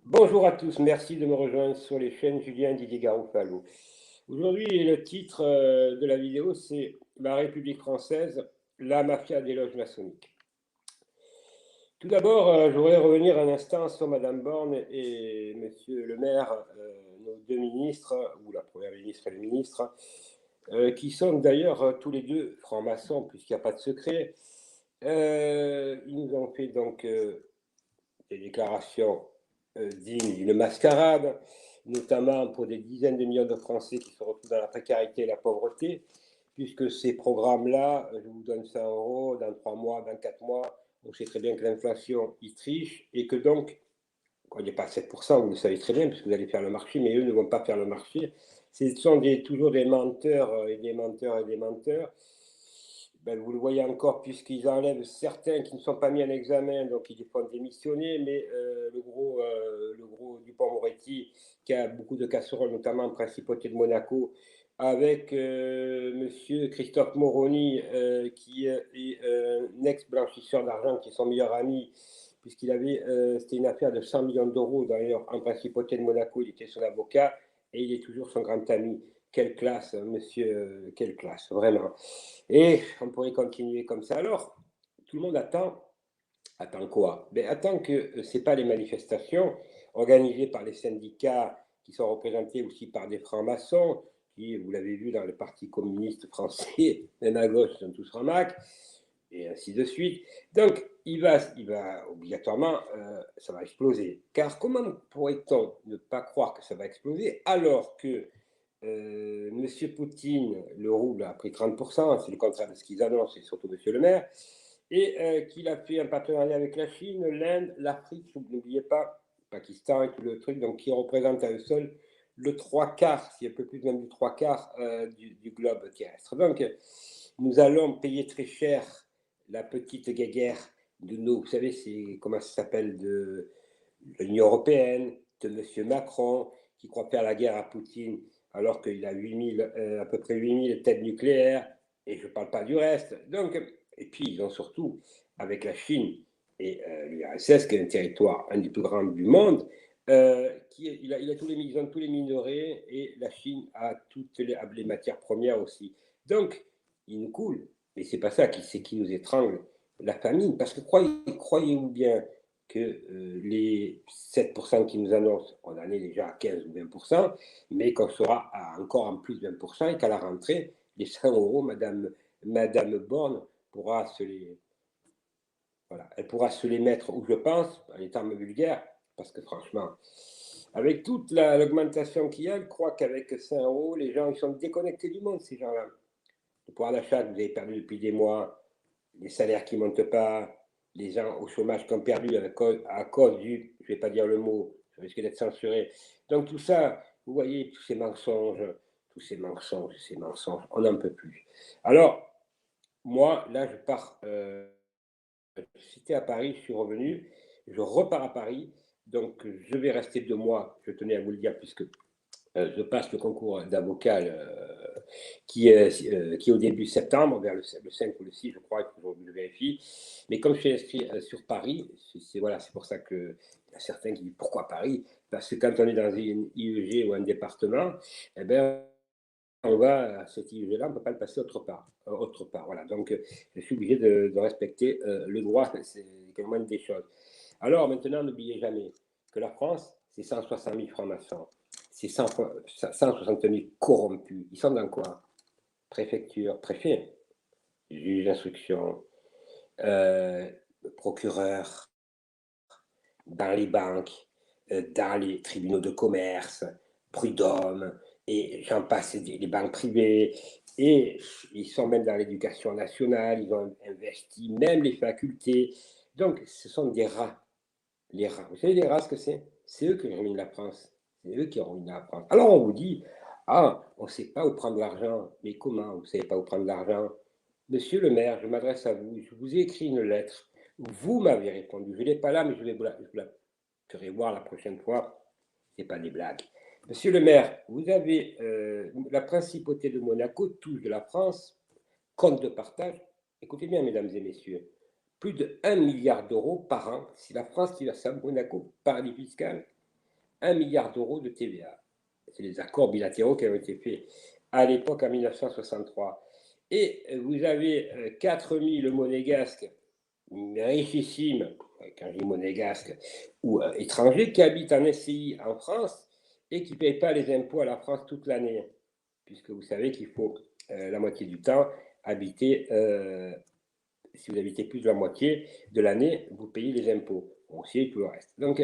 Bonjour à tous, merci de me rejoindre sur les chaînes Julien Didier Garoufalo. Aujourd'hui, le titre de la vidéo, c'est La République française, la mafia des loges maçonniques. Tout d'abord, je voudrais revenir un instant sur Madame Borne et Monsieur le maire, nos deux ministres, ou la première ministre et le ministre, qui sont d'ailleurs tous les deux francs-maçons, puisqu'il n'y a pas de secret. Ils nous ont fait donc des déclarations dignes d'une mascarade, notamment pour des dizaines de millions de Français qui se retrouvent dans la précarité et la pauvreté, puisque ces programmes-là, je vous donne 100 euros, dans 3 mois, dans 4 mois, on sait très bien que l'inflation, ils trichent, et que donc, quand il n'est pas à 7%, vous le savez très bien, puisque vous allez faire le marché, mais eux ne vont pas faire le marché. Ce sont toujours des menteurs et des menteurs et des menteurs. Ben, vous le voyez encore, puisqu'ils enlèvent certains qui ne sont pas mis en examen, donc ils les font démissionner, mais le gros Dupond-Moretti, qui a beaucoup de casseroles, notamment en principauté de Monaco, avec monsieur Christophe Moroni, qui est un ex-blanchisseur d'argent, qui est son meilleur ami, puisqu'il avait, c'était une affaire de 100 millions d'euros, d'ailleurs, en principauté de Monaco, il était son avocat, et il est toujours son grand ami. Quelle classe, monsieur, quelle classe, vraiment. Et on pourrait continuer comme ça. Alors, tout le monde attend quoi? Ben, attend que ce n'est pas les manifestations organisées par les syndicats qui sont représentés aussi par des francs-maçons, qui, vous l'avez vu dans le Parti communiste français, même à gauche, sont tous francs-macs, et ainsi de suite. Donc, il va obligatoirement, ça va exploser. Car comment pourrait-on ne pas croire que ça va exploser alors que Monsieur Poutine, le rouble a pris 30%, c'est le contraire de ce qu'ils annoncent, et surtout Monsieur le maire, et qu'il a fait un partenariat avec la Chine, l'Inde, l'Afrique, n'oubliez pas, Pakistan et tout le truc, donc qui représente à eux seuls le trois quarts, si un peu plus même du trois quarts du globe terrestre. Donc, nous allons payer très cher la petite guéguerre de nos, vous savez, c'est comment ça s'appelle, de l'Union européenne, de M. Macron, qui croit faire la guerre à Poutine alors qu'il a 8000, à peu près 8000 têtes nucléaires, et je ne parle pas du reste. Donc, et puis, ils ont surtout, avec la Chine et l'URSS, qui est un territoire, un des plus grands du monde, il a tous les, ils ont tous les minerais, et la Chine a toutes les matières premières aussi. Donc, ils nous coulent. Mais ce n'est pas ça qui nous étrangle, la famine. Parce que croyez-vous bien que les 7% qui nous annoncent, on en est déjà à 15 ou 20%, mais qu'on sera à encore en plus de 20%, et qu'à la rentrée, les 100 euros, Madame Borne pourra se les, voilà, elle pourra se les mettre où je pense, en termes vulgaires, parce que franchement, avec toute l'augmentation qu'il y a, elle croit qu'avec 100 euros, les gens ils sont déconnectés du monde, ces gens-là. Le pouvoir d'achat que vous avez perdu depuis des mois, les salaires qui ne montent pas, les gens au chômage qui ont perdu à cause du, je ne vais pas dire le mot, je risque d'être censuré. Donc tout ça, vous voyez, ces mensonges, on n'en peut plus. Alors, moi, là, je pars, j'étais à Paris, je suis revenu, je repars à Paris, donc je vais rester 2 mois, je tenais à vous le dire, puisque je passe le concours d'avocat qui est au début septembre, vers le 5 ou le 6, je crois, il faut que je le vérifie. Mais comme je suis inscrit sur Paris, voilà, c'est pour ça qu'il y a certains qui disent pourquoi Paris? Parce que quand on est dans une IEG ou un département, eh ben, on va à cette IEG-là, on ne peut pas le passer autre part. Autre part, voilà. Donc, je suis obligé de respecter le droit, c'est quand même une des choses. Alors, maintenant, n'oubliez jamais que la France, c'est 160 000 francs-maçons, c'est 160 000 corrompus. Ils sont dans quoi? Préfecture, préfet, juge d'instruction, euh, procureur, dans les banques, dans les tribunaux de commerce, prud'hommes, et j'en passe, les banques privées, et ils sont même dans l'éducation nationale, ils ont investi même les facultés. Donc, ce sont des rats. Les rats. Vous savez, les rats, ce que c'est? C'est eux qui ruinent la France. C'est eux qui ruinent la France. Alors, on vous dit, ah, on ne sait pas où prendre l'argent. Mais comment vous ne savez pas où prendre l'argent? Monsieur le maire, je m'adresse à vous. Je vous ai écrit une lettre. Vous m'avez répondu. Je ne l'ai pas là, mais je vous la ferai voir la prochaine fois. Ce n'est pas des blagues. Monsieur le maire, vous avez la principauté de Monaco touche de la France, compte de partage. Écoutez bien, mesdames et messieurs, plus de 1 milliard d'euros par an. C'est la France qui verse à Monaco, paradis fiscal. 1 milliard d'euros de TVA. C'est les accords bilatéraux qui ont été faits à l'époque en 1963. Et vous avez 4000 monégasques richissimes, quand je dis monégasques, ou étrangers, qui habitent en SCI en France et qui ne payent pas les impôts à la France toute l'année, puisque vous savez qu'il faut la moitié du temps habiter, si vous habitez plus de la moitié de l'année, vous payez les impôts, aussi et tout le reste. Donc,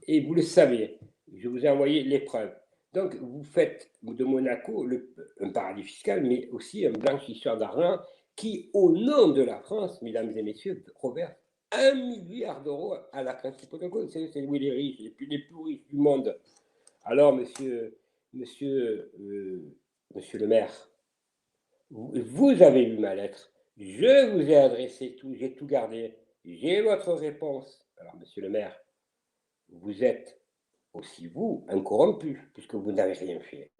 et vous le savez, je vous ai envoyé les preuves. Donc, vous faites de Monaco un paradis fiscal, mais aussi un blanchisseur d'argent qui, au nom de la France, mesdames et messieurs, reverse 1 milliard d'euros à la principale. C'est oui, les riches, les plus riches du monde. Alors, monsieur le maire, vous avez eu ma lettre. Je vous ai adressé tout, j'ai tout gardé. J'ai votre réponse. Alors, monsieur le maire, vous êtes aussi, vous, un corrompu, puisque vous n'avez rien fait.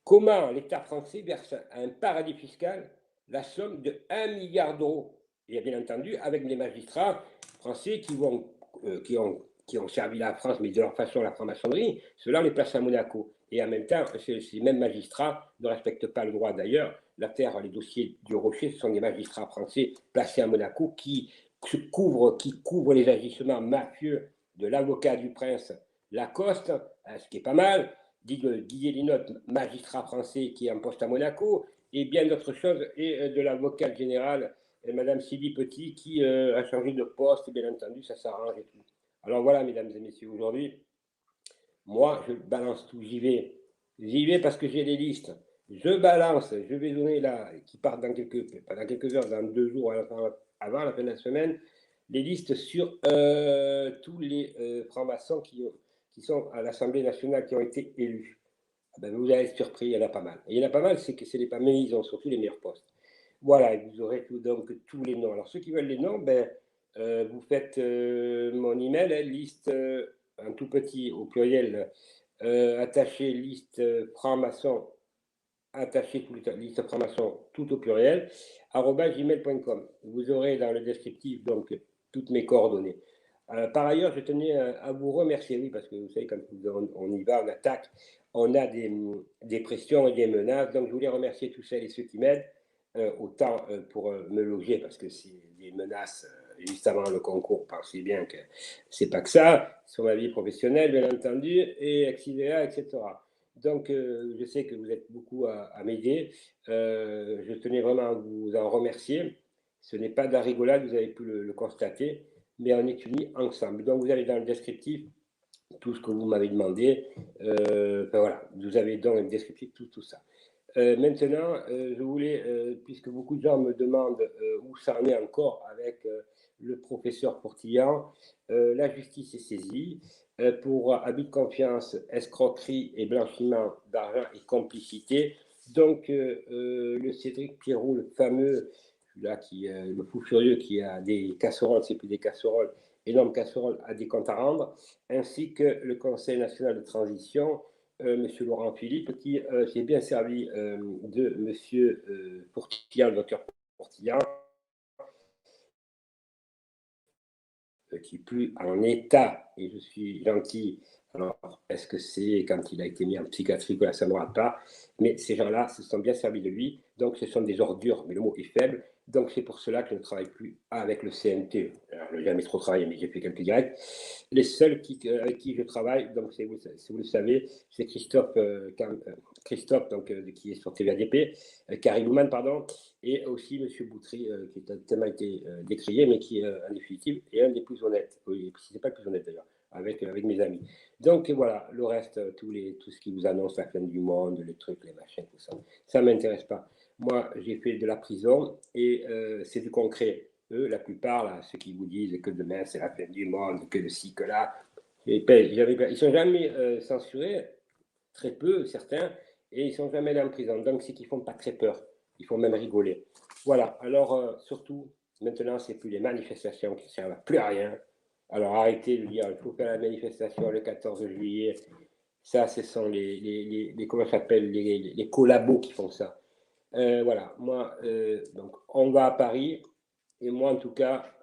Comment l'État français verse à un paradis fiscal la somme de 1 milliard d'euros? Et bien entendu, avec les magistrats français qui ont servi la France, mais de leur façon la franc-maçonnerie, cela les place à Monaco. Et en même temps, ces mêmes magistrats ne respectent pas le droit d'ailleurs. L'affaire, les dossiers du Rocher, ce sont des magistrats français placés à Monaco qui couvrent les agissements mafieux de l'avocat du prince Lacoste, ce qui est pas mal, Didier Linotte, magistrat français qui est en poste à Monaco, et bien d'autres choses, et de l'avocate générale, Madame Sylvie Petit, qui a changé de poste, bien entendu, ça s'arrange et tout. Alors voilà, mesdames et messieurs, aujourd'hui, moi, je balance tout, j'y vais parce que j'ai les listes. Je balance, je vais donner là, qui partent pas dans quelques heures, dans 2 jours avant la fin de la semaine, les listes sur tous les francs-maçons qui sont à l'Assemblée nationale, qui ont été élus. Ah ben, vous allez être surpris, il y en a pas mal. Et il y en a pas mal, c'est que c'est les pas, mais ils ont surtout les meilleurs postes. Voilà, et vous aurez donc tous les noms. Alors ceux qui veulent les noms, ben, vous faites mon email, liste en tout petit au pluriel, attaché liste franc-maçon, attaché liste franc-maçon tout au pluriel, @gmail.com. Vous aurez dans le descriptif donc toutes mes coordonnées. Par ailleurs, je tenais à vous remercier, oui, parce que vous savez, quand on y va, on attaque, on a des pressions et des menaces. Donc, je voulais remercier tous celles et ceux qui m'aident, autant pour me loger, parce que c'est des menaces juste avant le concours. Pensez bien que c'est pas que ça, sur ma vie professionnelle, bien entendu, et etc., etc. Donc, je sais que vous êtes beaucoup à m'aider. Je tenais vraiment à vous en remercier. Ce n'est pas de la rigolade, vous avez pu le constater, mais on est unis ensemble. Donc, vous allez dans le descriptif tout ce que vous m'avez demandé. Enfin, voilà, vous avez dans le descriptif tout ça. Maintenant, je voulais, puisque beaucoup de gens me demandent où ça en est encore avec le professeur Portillan, la justice est saisie pour abus de confiance, escroquerie et blanchiment d'argent et complicité. Donc, le Cédric Pierrot, le fameux, là, le fou furieux qui a des casseroles, c'est plus des casseroles, énormes casseroles, a des comptes à rendre, ainsi que le Conseil national de transition, Monsieur Laurent Philippe, qui s'est bien servi de Monsieur Portillan, le docteur Portillan, qui est plus en état, et je suis gentil. Alors, est-ce que c'est quand il a été mis en psychiatrie que là, ça ne me rate pas? Mais ces gens-là se sont bien servis de lui, donc ce sont des ordures, mais le mot est faible. Donc c'est pour cela que je ne travaille plus avec le CNT. Alors, je n'ai jamais trop travaillé, mais j'ai fait quelques directs. Les seuls avec qui je travaille, donc si vous le savez, c'est Christophe donc, qui est sur TVADP, Carrie Louman, pardon, et aussi M. Boutry, qui a tellement été décrié, mais qui, en définitive, est un des plus honnêtes. Oui, si ce n'est pas le plus honnête d'ailleurs, avec mes amis. Donc voilà, le reste, tout ce qui vous annonce la fin du monde, les trucs, les machins, tout ça, ça ne m'intéresse pas. Moi, j'ai fait de la prison et c'est du concret. Eux, la plupart, là, ceux qui vous disent que demain c'est la fin du monde, que de ci, que là, ils ne sont jamais censurés, très peu, certains, et ils ne sont jamais allés en prison. Donc, c'est qu'ils ne font pas très peur. Ils font même rigoler. Voilà. Alors, surtout, maintenant, ce n'est plus les manifestations qui ne servent plus à rien. Alors, arrêtez de dire il faut faire la manifestation le 14 juillet. Ça, ce sont comment ça s'appelle, les collabos qui font ça. Voilà. Moi, donc, on va à Paris. Et moi, en tout cas,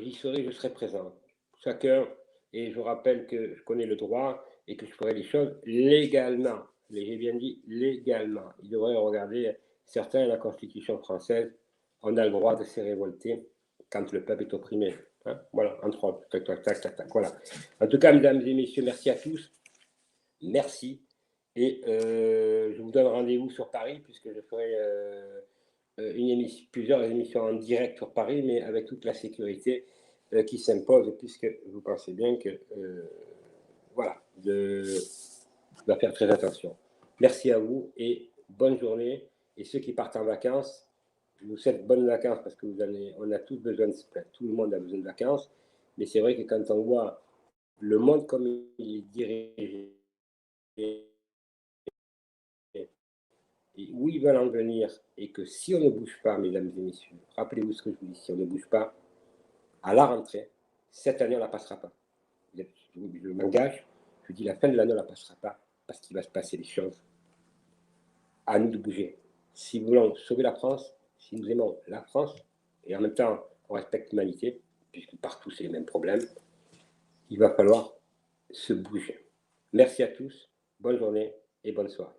j'y serai, je serai présent. Chacun, et je rappelle que je connais le droit et que je ferai les choses légalement. J'ai bien dit légalement. Ils devraient regarder, certains, la Constitution française, on a le droit de se révolter quand le peuple est opprimé. Hein, voilà, entre autres. Tac, tac, tac, tac, tac, voilà. En tout cas, mesdames et messieurs, merci à tous. Merci. Et je vous donne rendez-vous sur Paris, puisque je ferai plusieurs émissions en direct sur Paris, mais avec toute la sécurité qui s'impose, puisque vous pensez bien que, voilà, je dois faire très attention. Merci à vous et bonne journée. Et ceux qui partent en vacances, je vous souhaite bonnes vacances parce que on a tous besoin tout le monde a besoin de vacances. Mais c'est vrai que quand on voit le monde comme il est dirigé, et où ils veulent en venir, et que si on ne bouge pas, mesdames et messieurs, rappelez-vous ce que je vous dis, si on ne bouge pas, à la rentrée, cette année, on ne la passera pas. Je m'engage, je dis la fin de l'année, on ne la passera pas, parce qu'il va se passer des choses. À nous de bouger. Si nous voulons sauver la France, si nous aimons la France, et en même temps, on respecte l'humanité, puisque partout, c'est les mêmes problèmes, il va falloir se bouger. Merci à tous, bonne journée et bonne soirée.